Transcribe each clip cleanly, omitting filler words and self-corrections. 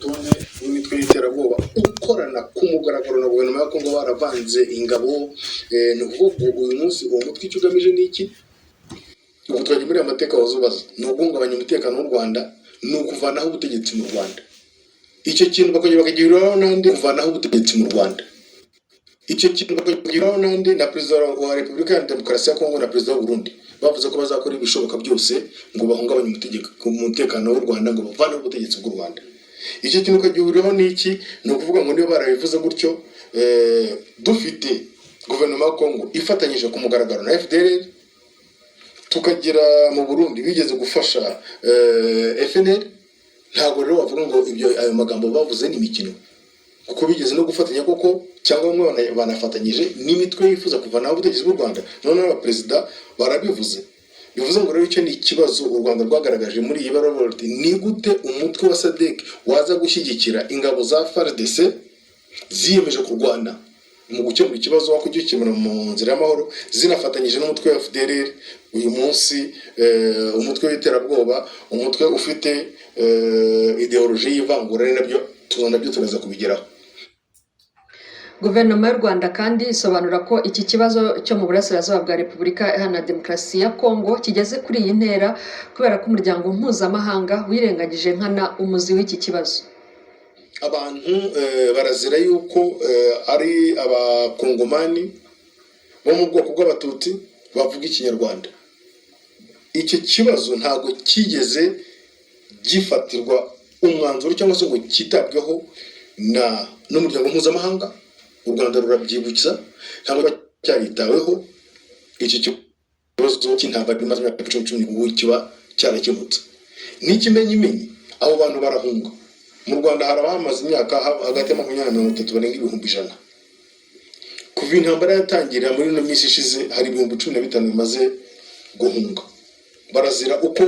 rutonde rw'imitwe y'iterabwoba ukorana ku mugaragaro na guverinoma ya Kongo baravanze ingabo. Ni ukuvuga uyu munsi uwo mutwe icyo ugamije ni iki? Ubu twagiye muri amateka wazubaza ni uguhungabanya umutekano w'u Rwanda, ni ukuvanaho ubutegetsi mu Rwanda. Icyo kintu bakongera bakagiraho n'andi kuvanaho ubutegetsi mu Rwanda. Icyo kintu bakagiraho n'andi na perezida wa Repubulika ya Demokarasi ya Kongo na perezida w'u Burundi bavuze ko bazakora ibishoboka byose ngo bahungabanye umutekano w'u Rwanda, ngo bavaneho ubutegetsi bw'u Rwanda. Icyo kintu kagihuriraho n'iki? Ni ukuvuga ngo niba barabivuze gutyo, dufite guverinoma ya Kongo ifatanyije ku mugaragaro na FDLR, tukagira mu Burundi bigeze gufasha FNL, ntabwo rero wavuga ngo ibyo ayo magambo bavuze ni imikino, kuko bigeze no gufatanya koko, cyangwa bamwe banafatanyije n'imitwe yifuza kuvanaho ubutegetsi bw'u Rwanda. Noneho abaperezida barabivuze. Bivuze ngo rero icyo ni ikibazo u Rwanda rwagaragaje muri iyi baruwa, ni gute umutwe wa SADC waza gushyigikira ingabo za FARDC ziyemeje kurwana mu gukemura ikibazo wako gikemura mu nzira y'amahoro, zinafatanyije n'umutwe wa FDLR uyu munsi, umutwe w'iterabwoba, umutwe ufite ideology y'ivangura, nabyo turaza kubigeraho. Guverinoma y'u Rwanda kandi isobanura ko iki kibazo cyo mu burasirazuba bwa Repubulika Iharanira Demokarasi ya Kongo kigeze kuri iyi ntera kubera ko umuryango mpuzamahanga wirengagije nkana umuzi w'iki kibazo. Abantu barazira yuko ari abakongomani bo mu bwoko bw'abatutsi bavuga ikinyarwanda. Icyo kibazo ntabwo kigeze gifatirwa umwanzuro cyangwa se ngo kitabweho n'umuryango mpuzamahanga. U Rwanda rurabyibutsa, ntabwo cyaritaweho. Iki kibazo cy'intambara imaze imyaka 10 ubu kiba cyarakemutse. N'ikimenyimenyi abo bantu barahunga. Mu Rwanda harabamaze imyaka hagati ya 20 na 30 barenga 100,000. Kuva intambara yatangira muri no minsi ishize hari 15,000 bimaze guhunga. Barazira uko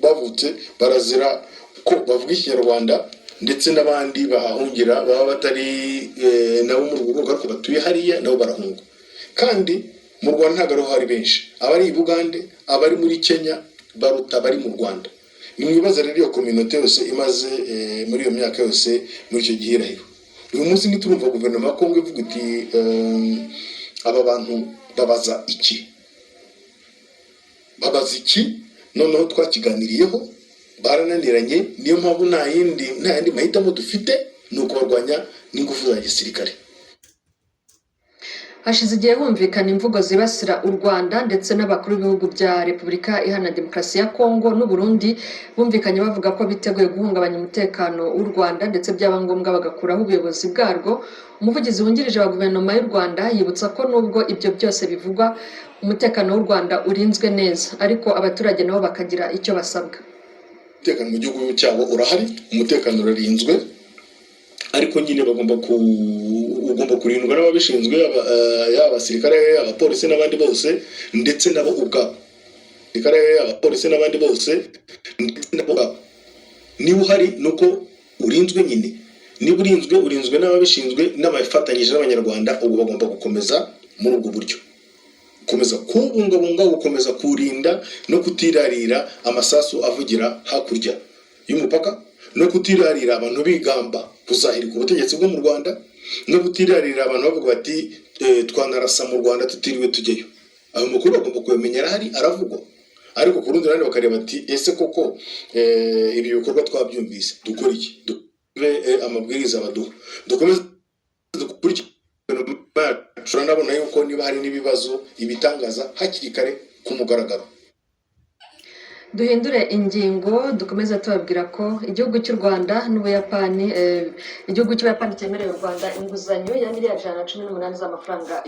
bavutse, barazira ko bavuga ikinyarwanda, ndetse n'abandi bahahungira baba batari nabo mu rugo ariko batuye hariya nabo barahunga. Kandi mu Rwanda ntabwo ariho hari benshi, abari i Bugande, abari muri Kenya baruta bari mu Rwanda. Ni mwibaza rero iyo community yose imaze muri iyo myaka yose muri icyo gihirahiro. Uyu munsi niturumva guverinoma ya Kongo ivuga iti aba bantu babaza iki? Babaza iki? Noneho twakiganiriyeho barananiranye, niyo mpamvu nta yindi mahitamo dufite ni ukubarwanya n'ingufu za gisirikare. Hashize igihe humvikana imvugo zibasira u Rwanda ndetse n'abakuru b'ibihugu bya Repubulika Iharanira Demokarasi ya Kongo n'u Burundi bumvikanye bavuga ko biteguye guhungabanya umutekano w'u Rwanda ndetse byaba ngombwa bagakuraho ubuyobozi bwarwo. Umuvugizi wungirije wa guverinoma y'u Rwanda yibutsa ko nubwo ibyo byose bivugwa, umutekano w'u Rwanda urinzwe neza, ariko abaturage nabo bakagira icyo basabwa. Umutekano mu gihugu cyabo urahari, umutekano urarinzwe, ariko nyine ugomba kurindwa n'ababishinzwe, abasirikare, abapolisi n'abandi bose, ndetse nabo ubwabo. Abasirikare, abapolisi n'abandi bose, ndetse nabo ubwabo. Niba uhari nuko urinzwe nyine. Niba urinzwe n'ababishinzwe n'abafatanyije n'abanyarwanda, ubu bagomba gukomeza muri ubwo buryo. Gukomeza kubungabunga, gukomeza kurinda no kutirarira amasasu avugira hakurya y'umupaka, no kutirarira abantu bigamba kuzahirika ubutegetsi bwo mu Rwanda, no kutirarira abantu bavuga bati twanarasa mu Rwanda tutiriwe tujyeyo. Ayo makuru bagomba kuyamenya, arahari, aravugwa. Ariko ku rundi ruhande bakareba ati ese koko ibi bikorwa twabyumvise, dukora iki? Amabwiriza baduha, dukomeze dukurikire. Turanabona yuko niba hari n'ibibazo ibitangaza hakiri kare ku mugaragaro. Duhindure ingingo, dukomeza tubabwira ko igihugu cy'u Rwanda n'Ubuyapani, igihugu cy'Ubuyapani cyemereye u Rwanda inguzanyo ya miliyari 118 z'amafaranga